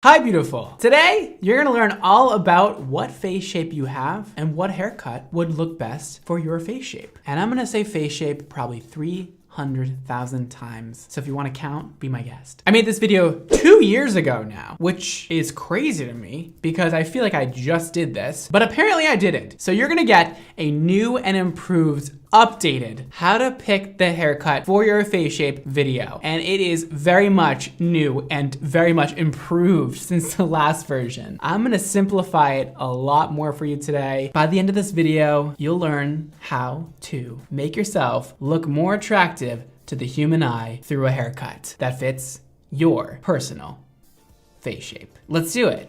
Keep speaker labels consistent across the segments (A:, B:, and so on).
A: Hi, beautiful. Today, you're gonna learn all about what face shape you have and what haircut would look best for your face shape. And I'm gonna say face shape probably 300,000 times. So if you wanna count, be my guest. I made this video 2 years ago now, which is crazy to me because I feel like I just did this, but apparently I didn't. So you're gonna get a new and improved updated how to pick the haircut for your face shape video. And it is very much new and very much improved since the last version. I'm gonna simplify it a lot more for you today. By the end of this video, you'll learn how to make yourself look more attractive to the human eye through a haircut that fits your personal face shape. Let's do it.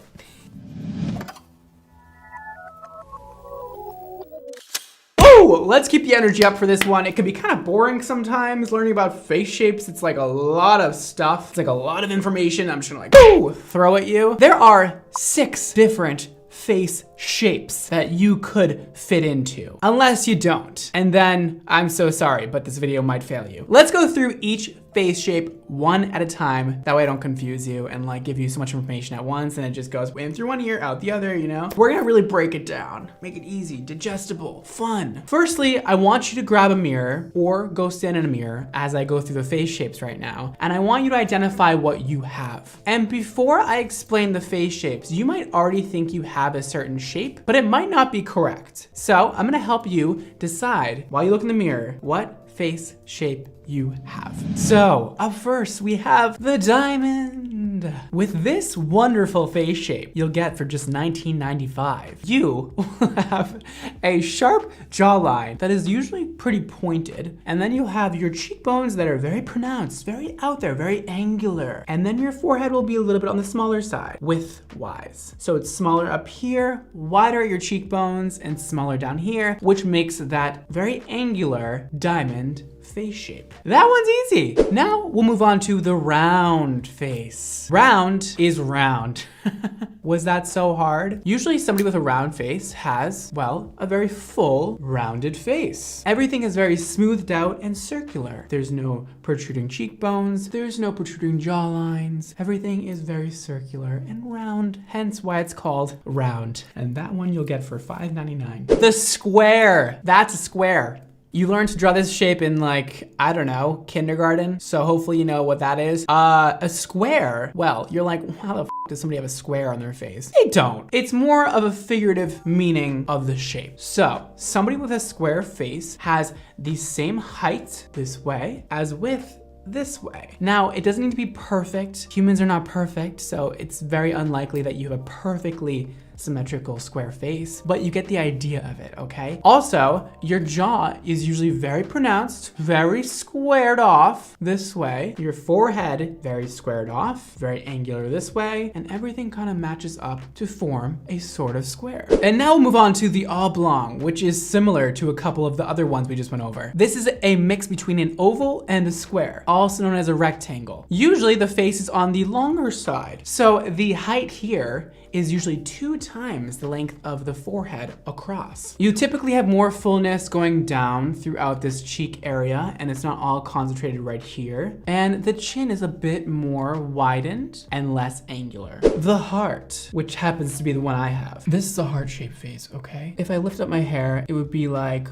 A: Let's keep the energy up for this one. It can be kind of boring sometimes learning about face shapes. It's like a lot of stuff. It's like a lot of information. I'm just gonna throw at you. There are 6 different face shapes that you could fit into, unless you don't. And then I'm so sorry, but this video might fail you. Let's go through each face shape one at a time. That way I don't confuse you and like give you so much information at once and it just goes in through one ear, out the other, you know? We're gonna really break it down, make it easy, digestible, fun. Firstly, I want you to grab a mirror or go stand in a mirror as I go through the face shapes right now. And I want you to identify what you have. And before I explain the face shapes, you might already think you have a certain shape, but it might not be correct. So I'm gonna help you decide while you look in the mirror, what face shape you have. So up first, we have the diamond. With this wonderful face shape you'll get for just $19.95, you will have a sharp jawline that is usually pretty pointed, and then you'll have your cheekbones that are very pronounced, very out there, very angular, and then your forehead will be a little bit on the smaller side, width-wise. So it's smaller up here, wider at your cheekbones, and smaller down here, which makes that very angular diamond face shape. That one's easy. Now we'll move on to the round face. Round is round. Was that so hard? Usually somebody with a round face has, well, a very full, rounded face. Everything is very smoothed out and circular. There's no protruding cheekbones. There's no protruding jawlines. Everything is very circular and round, hence why it's called round. And that one you'll get for $5.99. The square. That's a square. You learned to draw this shape in like, I don't know, kindergarten. So hopefully you know what that is. A square, well, you're like, how the f does somebody have a square on their face? They don't. It's more of a figurative meaning of the shape. So somebody with a square face has the same height this way as width this way. Now, it doesn't need to be perfect. Humans are not perfect, so it's very unlikely that you have a perfectly symmetrical square face, but you get the idea of it, okay? Also, your jaw is usually very pronounced, very squared off this way. Your forehead, very squared off, very angular this way, and everything kind of matches up to form a sort of square. And now we'll move on to the oblong, which is similar to a couple of the other ones we just went over. This is a mix between an oval and a square, also known as a rectangle. Usually the face is on the longer side, so the height here is usually 2 times the length of the forehead across. You typically have more fullness going down throughout this cheek area, and it's not all concentrated right here. And the chin is a bit more widened and less angular. The heart, which happens to be the one I have. This is a heart-shaped face, okay? If I lift up my hair, it would be like,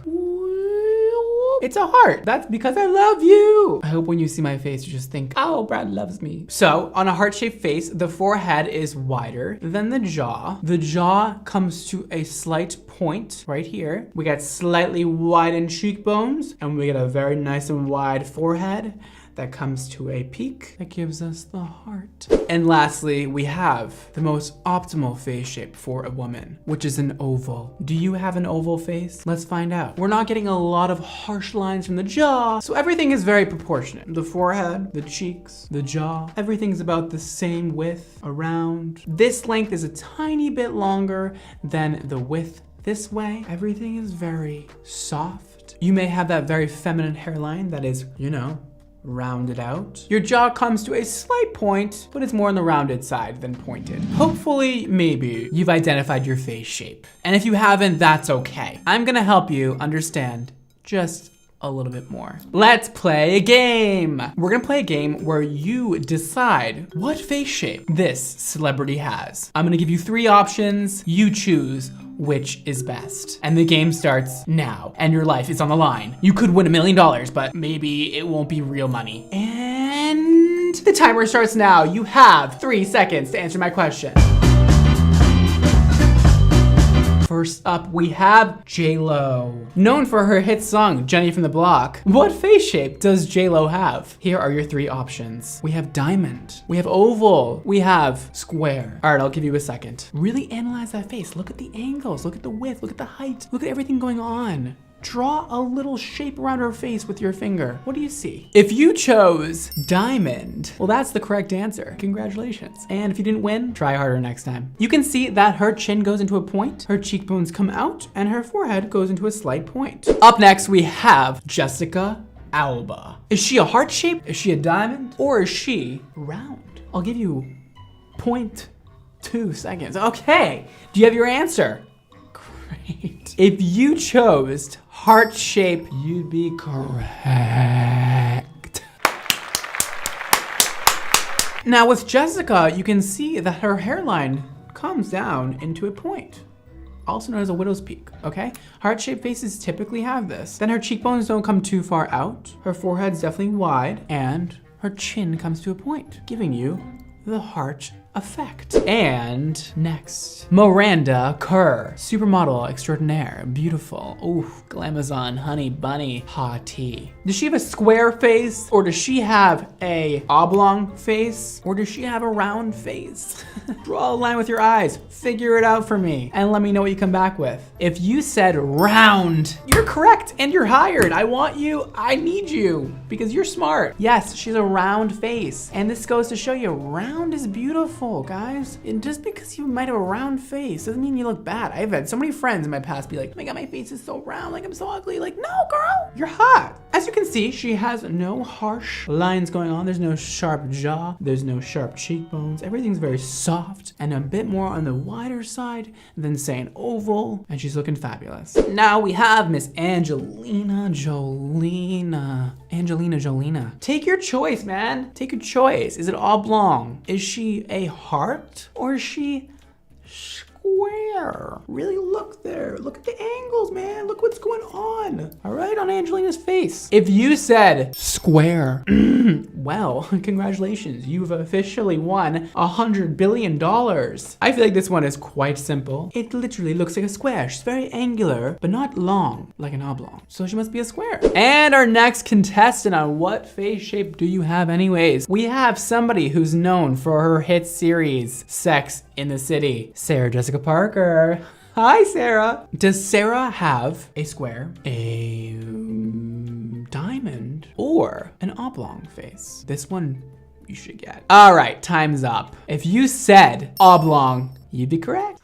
A: it's a heart. That's because I love you. I hope when you see my face, you just think, oh, Brad loves me. So on a heart-shaped face, the forehead is wider than the jaw. The jaw comes to a slight point right here. We got slightly widened cheekbones, and we get a very nice and wide forehead that comes to a peak that gives us the heart. And lastly, we have the most optimal face shape for a woman, which is an oval. Do you have an oval face? Let's find out. We're not getting a lot of harsh lines from the jaw, so everything is very proportionate. The forehead, the cheeks, the jaw, everything's about the same width around. This length is a tiny bit longer than the width this way. Everything is very soft. You may have that very feminine hairline that is, you know, rounded out. Your jaw comes to a slight point, but it's more on the rounded side than pointed. Hopefully, maybe, you've identified your face shape. And if you haven't, that's okay. I'm gonna help you understand just a little bit more. Let's play a game. We're gonna play a game where you decide what face shape this celebrity has. I'm gonna give you 3 options. You choose which is best. And the game starts now, and your life is on the line. You could win $1 million, but maybe it won't be real money. And the timer starts now. You have 3 seconds to answer my question. First up, we have J-Lo. Known for her hit song, Jenny from the Block. What face shape does J-Lo have? Here are your 3 options. We have diamond, we have oval, we have square. All right, I'll give you a second. Really analyze that face. Look at the angles, look at the width, look at the height, look at everything going on. Draw a little shape around her face with your finger. What do you see? If you chose diamond, well, that's the correct answer. Congratulations. And if you didn't win, try harder next time. You can see that her chin goes into a point, her cheekbones come out, and her forehead goes into a slight point. Up next, we have Jessica Alba. Is she a heart shape? Is she a diamond? Or is she round? I'll give you 0.2 seconds. Okay, do you have your answer? Great. If you chose heart shape, you'd be correct. Now with Jessica, you can see that her hairline comes down into a point, also known as a widow's peak, okay? Heart-shaped faces typically have this. Then her cheekbones don't come too far out, her forehead's definitely wide, and her chin comes to a point, giving you the heart effect. And next, Miranda Kerr, supermodel extraordinaire, beautiful, ooh, glamazon, honey bunny, hottie. Does she have a square face, or does she have a oblong face, or does she have a round face? Draw a line with your eyes, figure it out for me, and let me know what you come back with. If you said round, you're correct and you're hired. I want you, I need you, because you're smart. Yes, she's a round face, and this goes to show you round is beautiful, guys. And just because you might have a round face doesn't mean you look bad. I've had so many friends in my past be like, oh my God, my face is so round, like I'm so ugly. Like, no, girl, you're hot. As you can see, she has no harsh lines going on. There's no sharp jaw. There's no sharp cheekbones. Everything's very soft and a bit more on the wider side than say an oval. And she's looking fabulous. Now we have Miss Angelina Jolina. Take your choice, man. Take your choice. Is it oblong? Is she a heart, or is she square? Really look there. Look at the angles, man. Look what's going on. All right, on Angelina's face. If you said square, well, congratulations. You've officially won $100 billion. I feel like this one is quite simple. It literally looks like a square. She's very angular, but not long like an oblong. So she must be a square. And our next contestant on What Face Shape Do You Have Anyways? We have somebody who's known for her hit series, Sex in the City, Sarah Jessica Parker. Hi, Sarah. Does Sarah have a square, a diamond, or an oblong face? This one you should get. All right, time's up. If you said oblong, you'd be correct.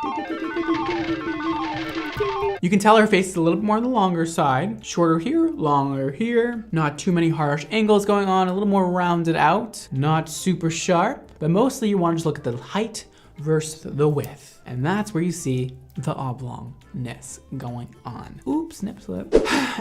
A: You can tell her face is a little bit more on the longer side. Shorter here, longer here. Not too many harsh angles going on, a little more rounded out. Not super sharp, but mostly you want to just look at the height versus the width. And that's where you see the oblongness going on. Oops, snip slip.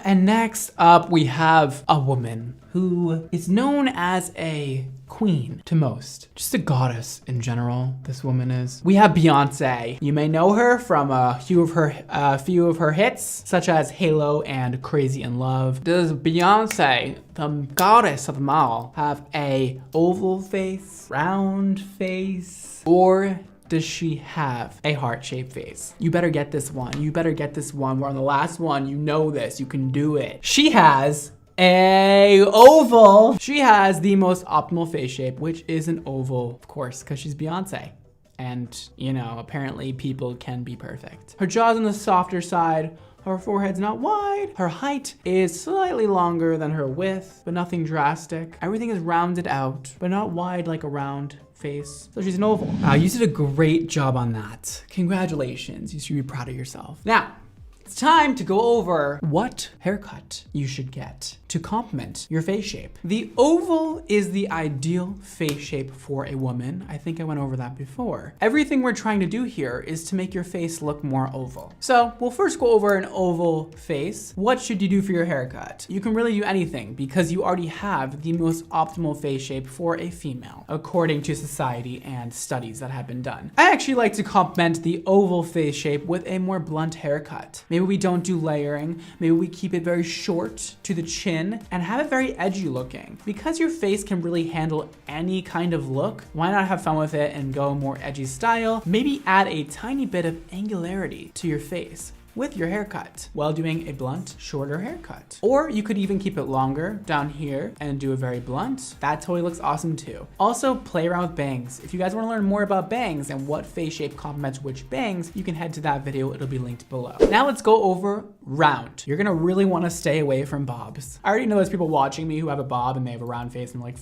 A: And next up, we have a woman who is known as a queen to most. Just a goddess in general, this woman is. We have Beyonce. You may know her from a few of her hits, such as Halo and Crazy in Love. Does Beyonce, the goddess of them all, have a oval face, round face, or does she have a heart-shaped face? You better get this one. You better get this one. We're on the last one. You know this. You can do it. She has a oval. She has the most optimal face shape, which is an oval, of course, because she's Beyonce. And, you know, apparently people can be perfect. Her jaw's on the softer side. Her forehead's not wide. Her height is slightly longer than her width, but nothing drastic. Everything is rounded out, but not wide like a round face. So she's an oval. You did a great job on that. Congratulations. You should be proud of yourself. Now, It's time to go over what haircut you should get to complement your face shape. The oval is the ideal face shape for a woman. I think I went over that before. Everything we're trying to do here is to make your face look more oval. So we'll first go over an oval face. What should you do for your haircut? You can really do anything because you already have the most optimal face shape for a female, according to society and studies that have been done. I actually like to complement the oval face shape with a more blunt haircut. Maybe we don't do layering. Maybe we keep it very short to the chin and have it very edgy looking. Because your face can really handle any kind of look, why not have fun with it and go more edgy style? Maybe add a tiny bit of angularity to your face with your haircut while doing a blunt, shorter haircut. Or you could even keep it longer down here and do a very blunt. That totally looks awesome too. Also, play around with bangs. If you guys want to learn more about bangs and what face shape complements which bangs, you can head to that video. It'll be linked below. Now let's go over round. You're gonna really want to stay away from bobs. I already know there's people watching me who have a bob and they have a round face and I'm like,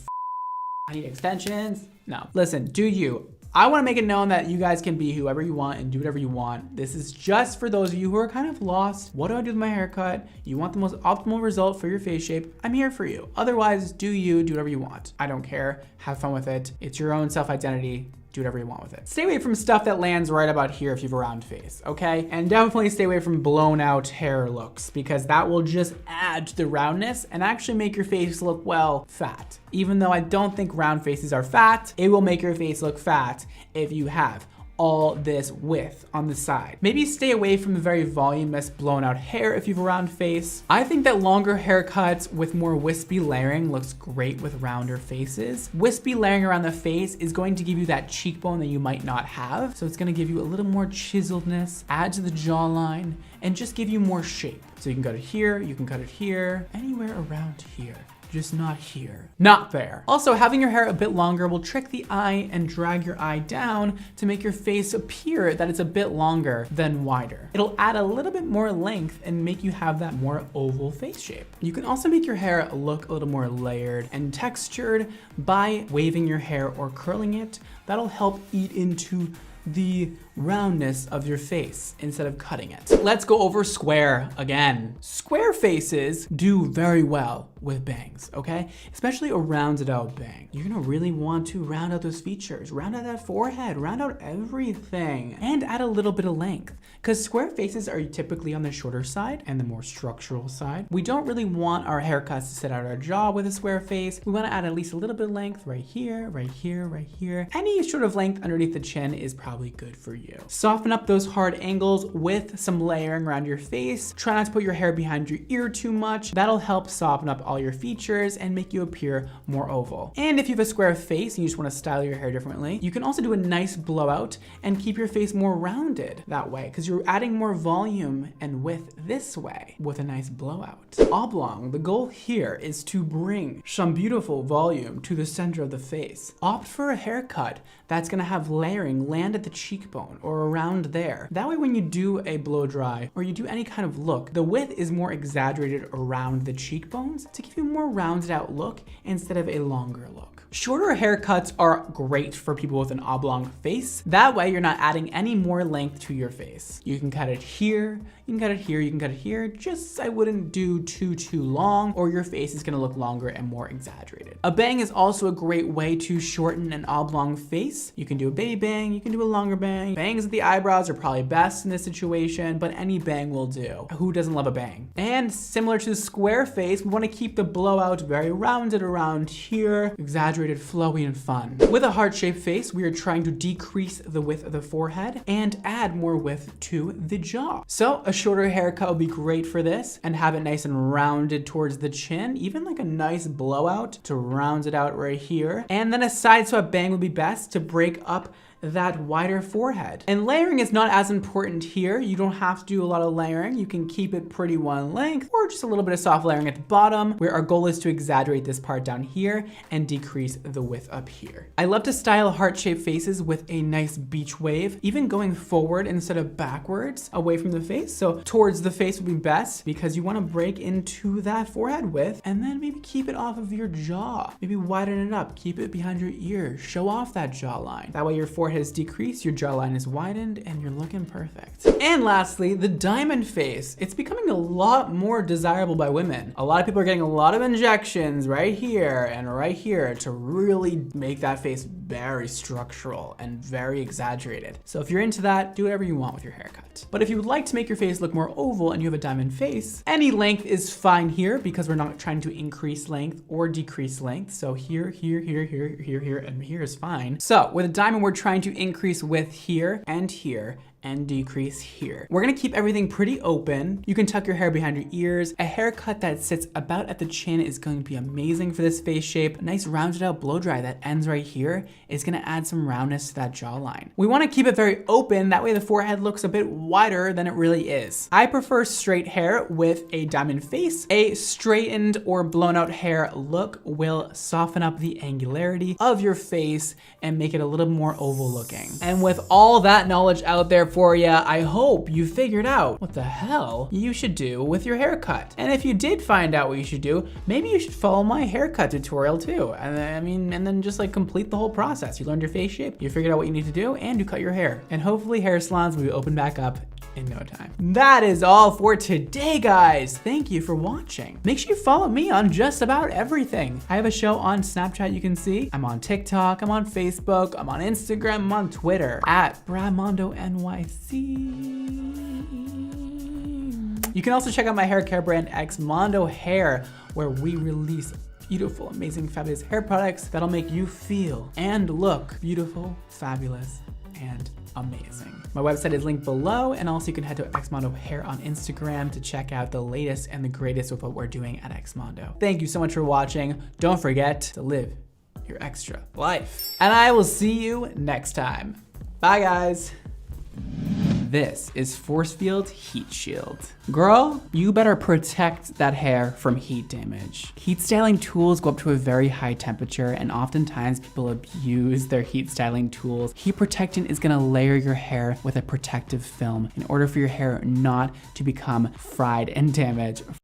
A: I need extensions. No, listen, do you. I want to make it known that you guys can be whoever you want and do whatever you want. This is just for those of you who are kind of lost. What do I do with my haircut? You want the most optimal result for your face shape? I'm here for you. Otherwise, do you, do whatever you want. I don't care. Have fun with it. It's your own self-identity. Do whatever you want with it. Stay away from stuff that lands right about here if you have a round face, okay? And definitely stay away from blown out hair looks because that will just add to the roundness and actually make your face look, well, fat. Even though I don't think round faces are fat, it will make your face look fat if you have all this width on the side. Maybe stay away from the very voluminous blown out hair if you have a round face. I think that longer haircuts with more wispy layering looks great with rounder faces. Wispy layering around the face is going to give you that cheekbone that you might not have. So it's gonna give you a little more chiseledness, add to the jawline, and just give you more shape. So you can cut it here, you can cut it here, anywhere around here. Just not here, not there. Also, having your hair a bit longer will trick the eye and drag your eye down to make your face appear that it's a bit longer than wider. It'll add a little bit more length and make you have that more oval face shape. You can also make your hair look a little more layered and textured by waving your hair or curling it. That'll help eat into the roundness of your face instead of cutting it. Let's go over square again. Square faces do very well with bangs, okay? Especially a rounded out bang. You're gonna really want to round out those features, round out that forehead, round out everything, and add a little bit of length. Because square faces are typically on the shorter side and the more structural side. We don't really want our haircuts to sit out our jaw with a square face. We wanna add at least a little bit of length right here, right here, right here. Any sort of length underneath the chin is probably good for you. Soften up those hard angles with some layering around your face. Try not to put your hair behind your ear too much. That'll help soften up all your features and make you appear more oval. And if you have a square face and you just want to style your hair differently, you can also do a nice blowout and keep your face more rounded that way because you're adding more volume and width this way with a nice blowout. Oblong, the goal here is to bring some beautiful volume to the center of the face. Opt for a haircut that's gonna have layering land at the cheekbone or around there. That way when you do a blow dry or you do any kind of look, the width is more exaggerated around the cheekbones to give you a more rounded out look instead of a longer look. Shorter haircuts are great for people with an oblong face. That way you're not adding any more length to your face. You can cut it here, you can cut it here, you can cut it here. Just I wouldn't do too long or your face is gonna look longer and more exaggerated. A bang is also a great way to shorten an oblong face. You can do a baby bang, you can do a longer bang. Bangs at the eyebrows are probably best in this situation, but any bang will do. Who doesn't love a bang? And similar to the square face, we wanna keep the blowout very rounded around here, exaggerated, flowy, and fun. With a heart-shaped face, we are trying to decrease the width of the forehead and add more width to the jaw. So a shorter haircut would be great for this and have it nice and rounded towards the chin, even like a nice blowout to round it out right here. And then a side swept bang would be best to break up that wider forehead. And layering is not as important here. You don't have to do a lot of layering. You can keep it pretty one length or just a little bit of soft layering at the bottom where our goal is to exaggerate this part down here and decrease the width up here. I love to style heart-shaped faces with a nice beach wave, even going forward instead of backwards away from the face. So towards the face would be best because you want to break into that forehead width and then maybe keep it off of your jaw. Maybe widen it up, keep it behind your ear, show off that jawline. That way your forehead forehead is decreased, your jawline is widened, and you're looking perfect. And lastly, the diamond face. It's becoming a lot more desirable by women. A lot of people are getting a lot of injections right here and right here to really make that face very structural and very exaggerated. So if you're into that, do whatever you want with your haircut. But if you would like to make your face look more oval and you have a diamond face, any length is fine here because we're not trying to increase length or decrease length. So here, here, here, here, here, here, and here is fine. So with a diamond, we're trying to increase width here and here and decrease here. We're gonna keep everything pretty open. You can tuck your hair behind your ears. A haircut that sits about at the chin is going to be amazing for this face shape. A nice rounded out blow dry that ends right here is gonna add some roundness to that jawline. We wanna keep it very open, that way the forehead looks a bit wider than it really is. I prefer straight hair with a diamond face. A straightened or blown out hair look will soften up the angularity of your face and make it a little more oval looking. And with all that knowledge out there for you, I hope you figured out what the hell you should do with your haircut. And if you did find out what you should do, maybe you should follow my haircut tutorial too. And then just like complete the whole process. You learned your face shape, you figured out what you need to do, and you cut your hair. And hopefully hair salons will be open back up in no time. That is all for today, guys. Thank you for watching. Make sure you follow me on just about everything. I have a show on Snapchat you can see. I'm on TikTok, I'm on Facebook, I'm on Instagram, I'm on Twitter at Mondo NYC. You can also check out my hair care brand Mondo Hair, where we release beautiful, amazing, fabulous hair products that'll make you feel and look beautiful, fabulous, and amazing. My website is linked below, and also you can head to Mondo Hair on Instagram to check out the latest and the greatest with what we're doing at Mondo. Thank you so much for watching. Don't forget to live your extra life. And I will see you next time. Bye, guys. This is Force Field Heat Shield. Girl, you better protect that hair from heat damage. Heat styling tools go up to a very high temperature, and oftentimes people abuse their heat styling tools. Heat protectant is gonna layer your hair with a protective film in order for your hair not to become fried and damaged